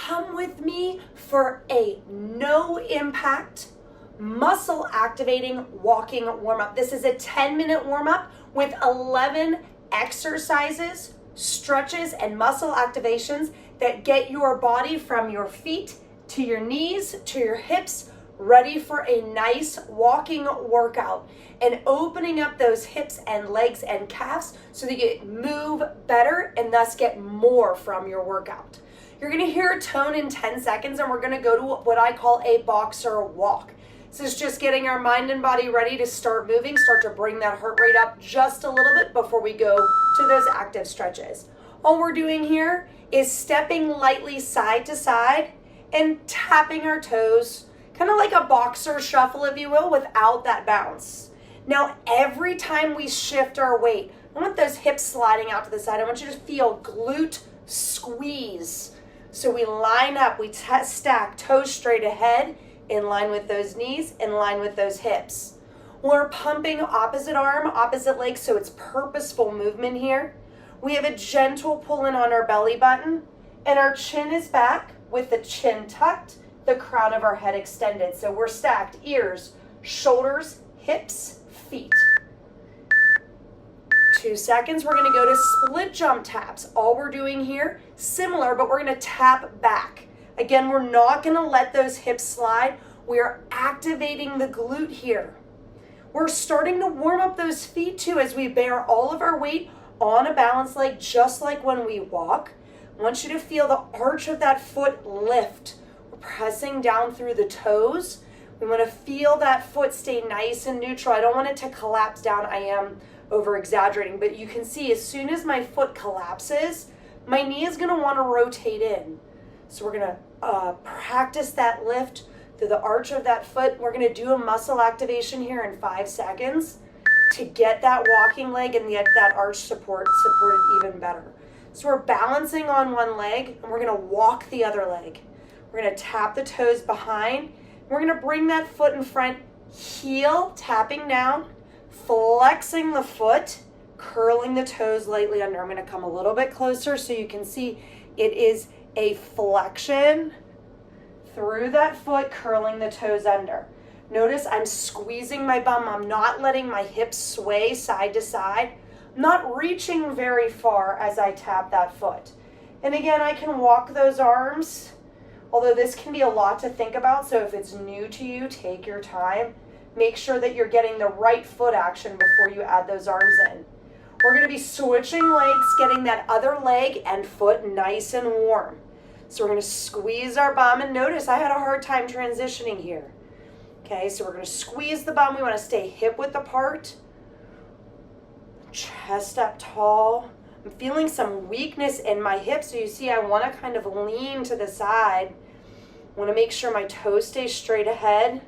come with me for a no impact, muscle activating walking warm up. This is a 10-minute warm up with 11 exercises, stretches, and muscle activations that get your body from your feet to your knees to your hips ready for a nice walking workout and opening up those hips and legs and calves so that you move better and thus get more from your workout. You're gonna hear a tone in 10 seconds and we're gonna go to what I call a boxer walk. This is just getting our mind and body ready to start moving, start to bring that heart rate up just a little bit before we go to those active stretches. All we're doing here is stepping lightly side to side and tapping our toes, kind of like a boxer shuffle, if you will, without that bounce. Now, every time we shift our weight, I want those hips sliding out to the side. I want you to feel glute squeeze. So we line up, we stack toes straight ahead, in line with those knees, in line with those hips. We're pumping opposite arm, opposite leg, so it's purposeful movement here. We have a gentle pull in on our belly button, and our chin is back with the chin tucked, the crown of our head extended. So we're stacked, ears, shoulders, hips, feet. 2 seconds, we're gonna go to split jump taps. All we're doing here, similar, but we're gonna tap back. Again, we're not gonna let those hips slide. We're activating the glute here. We're starting to warm up those feet too as we bear all of our weight on a balanced leg, just like when we walk. I want you to feel the arch of that foot lift. We're pressing down through the toes. We want to feel that foot stay nice and neutral. I don't want it to collapse down. I am over exaggerating, but you can see as soon as my foot collapses, my knee is going to want to rotate in. So we're going to practice that lift through the arch of that foot. We're going to do a muscle activation here in 5 seconds to get that walking leg and that arch supported even better. So we're balancing on one leg and we're going to walk the other leg. We're going to tap the toes behind. We're going to bring that foot in front, heel tapping down, flexing the foot, curling the toes lightly under. I'm going to come a little bit closer so you can see it is a flexion through that foot, curling the toes under. Notice I'm squeezing my bum. I'm not letting my hips sway side to side. I'm not reaching very far as I tap that foot. And again, I can walk those arms, although this can be a lot to think about. So if it's new to you, take your time. Make sure that you're getting the right foot action before you add those arms in. We're going to be switching legs, getting that other leg and foot nice and warm. So we're going to squeeze our bum, and notice I had a hard time transitioning here. Okay, so we're going to squeeze the bum. We want to stay hip width apart, chest up tall. I'm feeling some weakness in my hips, so you see I want to kind of lean to the side. I want to make sure my toes stay straight ahead,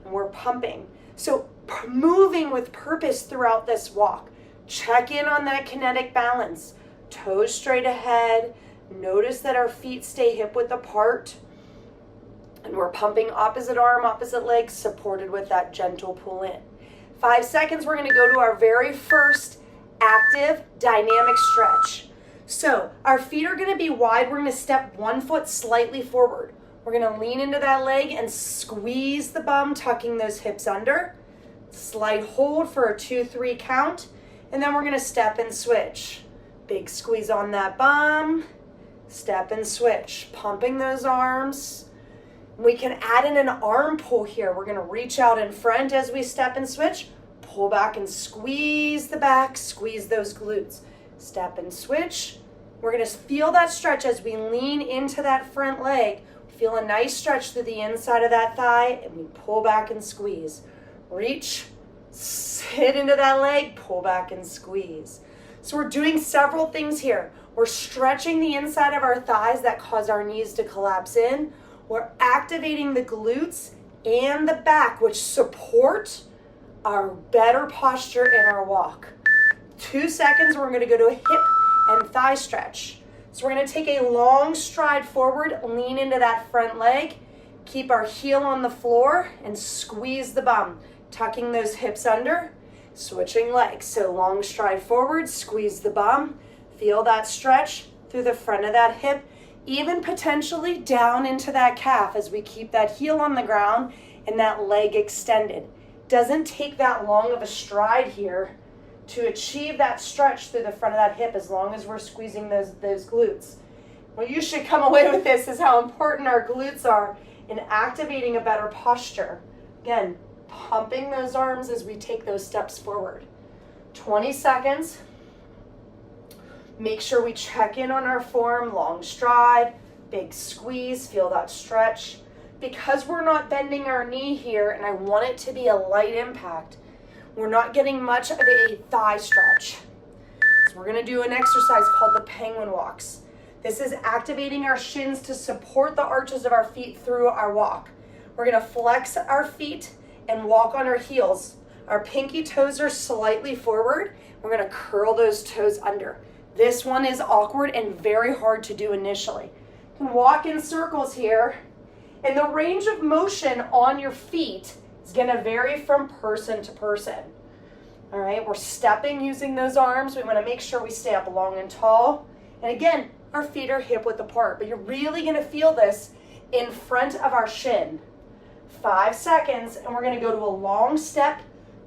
and we're pumping. So moving with purpose throughout this walk. Check in on that kinetic balance. Toes straight ahead. Notice that our feet stay hip width apart. And we're pumping opposite arm, opposite leg, supported with that gentle pull in. 5 seconds, we're gonna go to our very first active dynamic stretch. So our feet are gonna be wide. We're gonna step one foot slightly forward. We're gonna lean into that leg and squeeze the bum, tucking those hips under. Slight hold for a 2-3 count. And then we're gonna step and switch. Big squeeze on that bum. Step and switch, pumping those arms. We can add in an arm pull here. We're gonna reach out in front as we step and switch, pull back and squeeze the back, squeeze those glutes. Step and switch. We're gonna feel that stretch as we lean into that front leg. Feel a nice stretch through the inside of that thigh, and we pull back and squeeze. Reach, sit into that leg, pull back and squeeze. So we're doing several things here. We're stretching the inside of our thighs that cause our knees to collapse in. We're activating the glutes and the back, which support our better posture in our walk. 2 seconds, we're gonna go to a hip and thigh stretch. So we're gonna take a long stride forward, lean into that front leg, keep our heel on the floor, and squeeze the bum, tucking those hips under, switching legs. So long stride forward, squeeze the bum, feel that stretch through the front of that hip, even potentially down into that calf as we keep that heel on the ground and that leg extended. Doesn't take that long of a stride here to achieve that stretch through the front of that hip as long as we're squeezing those glutes. What you should come away with this is how important our glutes are in activating a better posture. Again, pumping those arms as we take those steps forward. 20 seconds. Make sure we check in on our form, long stride, big squeeze, feel that stretch. Because we're not bending our knee here and I want it to be a light impact, we're not getting much of a thigh stretch. So we're gonna do an exercise called the penguin walks. This is activating our shins to support the arches of our feet through our walk. We're gonna flex our feet and walk on our heels. Our pinky toes are slightly forward. We're gonna curl those toes under. This one is awkward and very hard to do initially. You can walk in circles here, and the range of motion on your feet is gonna vary from person to person. All right, we're stepping using those arms. We wanna make sure we stay up long and tall. And again, our feet are hip width apart, but you're really gonna feel this in front of our shin. 5 seconds, and we're gonna go to a long step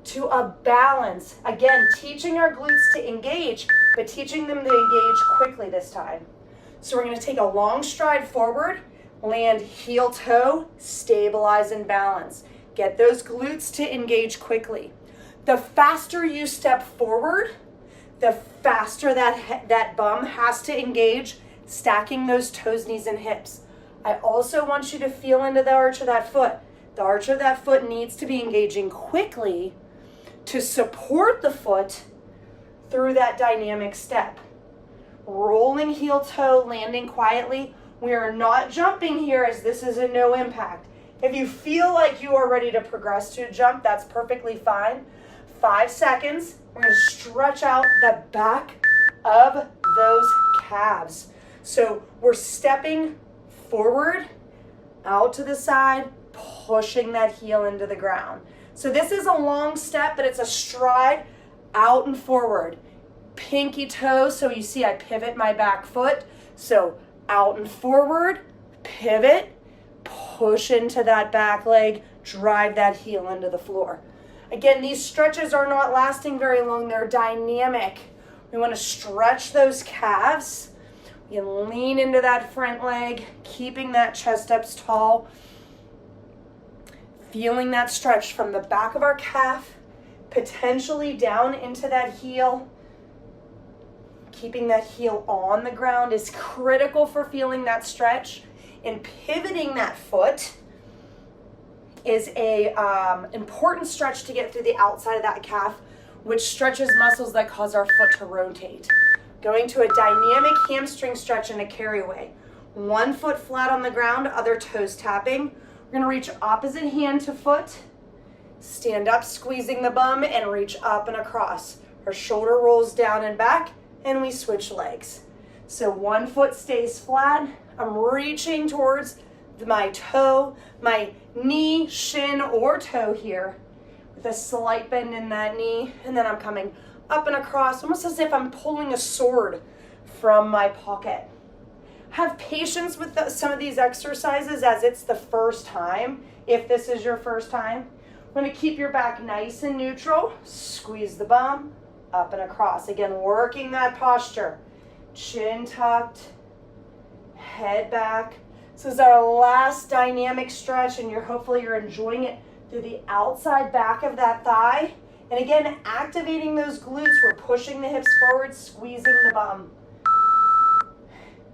to a balance. Again, teaching our glutes to engage, but teaching them to engage quickly this time. So we're gonna take a long stride forward, land heel toe, stabilize and balance. Get those glutes to engage quickly. The faster you step forward, the faster that bum has to engage, stacking those toes, knees, and hips. I also want you to feel into the arch of that foot. The arch of that foot needs to be engaging quickly to support the foot through that dynamic step. Rolling heel toe, landing quietly. We are not jumping here as this is a no impact. If you feel like you are ready to progress to a jump, that's perfectly fine. 5 seconds. We're going to stretch out the back of those calves. So we're stepping forward, out to the side, pushing that heel into the ground. So this is a long step, but it's a stride out and forward. Pinky toe, so you see I pivot my back foot. So out and forward, pivot, push into that back leg, drive that heel into the floor. Again, these stretches are not lasting very long. They're dynamic. We want to stretch those calves. We can lean into that front leg, keeping that chest up tall. Feeling that stretch from the back of our calf, potentially down into that heel. Keeping that heel on the ground is critical for feeling that stretch. And pivoting that foot is a important stretch to get through the outside of that calf, which stretches muscles that cause our foot to rotate. Going to a dynamic hamstring stretch and a carryaway. One foot flat on the ground, other toes tapping. We're gonna reach opposite hand to foot, stand up, squeezing the bum, and reach up and across. Our shoulder rolls down and back, and we switch legs. So one foot stays flat. I'm reaching towards my toe, my knee, shin, or toe here with a slight bend in that knee, and then I'm coming up and across, almost as if I'm pulling a sword from my pocket. Have patience with some of these exercises as it's the first time, if this is your first time. I'm going to keep your back nice and neutral, squeeze the bum, up and across. Again, working that posture. Chin tucked, head back. This is our last dynamic stretch, and hopefully you're enjoying it through the outside back of that thigh. And again, activating those glutes. We're pushing the hips forward, squeezing the bum.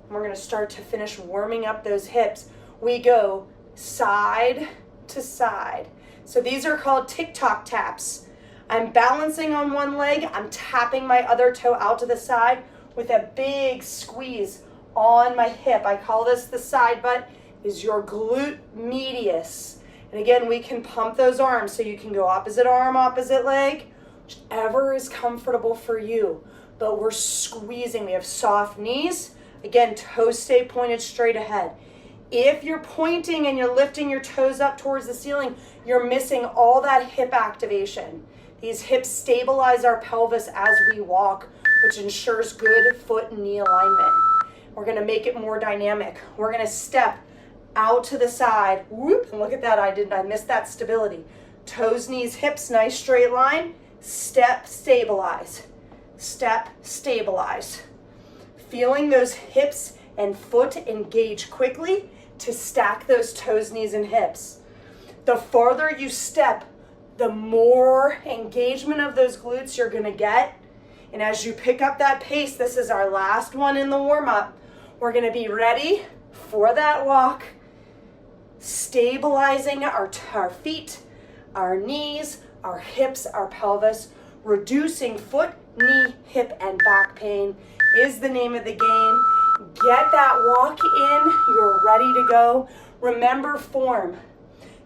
And we're going to start to finish warming up those hips. We go side to side. So these are called TikTok taps. I'm balancing on one leg. I'm tapping my other toe out to the side with a big squeeze on my hip. I call this the side butt, is your glute medius. And again, we can pump those arms, so you can go opposite arm, opposite leg, whichever is comfortable for you. But we're squeezing. We have soft knees. Again, toes stay pointed straight ahead. If you're pointing and you're lifting your toes up towards the ceiling, you're missing all that hip activation. These hips stabilize our pelvis as we walk, which ensures good foot and knee alignment. We're gonna make it more dynamic. We're gonna step out to the side. Whoop, and look at that, I missed that stability. Toes, knees, hips, nice straight line. Step, stabilize. Step, stabilize. Feeling those hips and foot engage quickly to stack those toes, knees, and hips. The farther you step, the more engagement of those glutes you're gonna get. And as you pick up that pace, this is our last one in the warm-up. We're gonna be ready for that walk, stabilizing our feet, our knees, our hips, our pelvis. Reducing foot, knee, hip, and back pain is the name of the game. Get that walk in, you're ready to go. Remember form.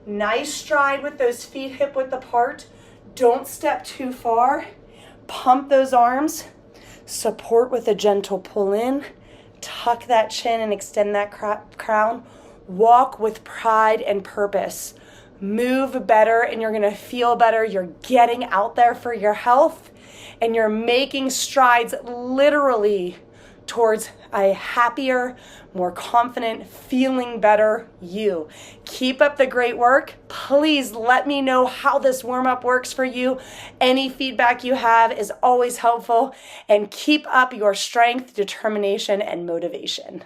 Nice stride with those feet hip width apart. Don't step too far. Pump those arms. Support with a gentle pull in. Tuck that chin and extend that crown. Walk with pride and purpose. Move better and you're gonna feel better. You're getting out there for your health and you're making strides literally towards a happier, more confident, feeling better you. Keep up the great work. Please let me know how this warm-up works for you. Any feedback you have is always helpful, and keep up your strength, determination, and motivation.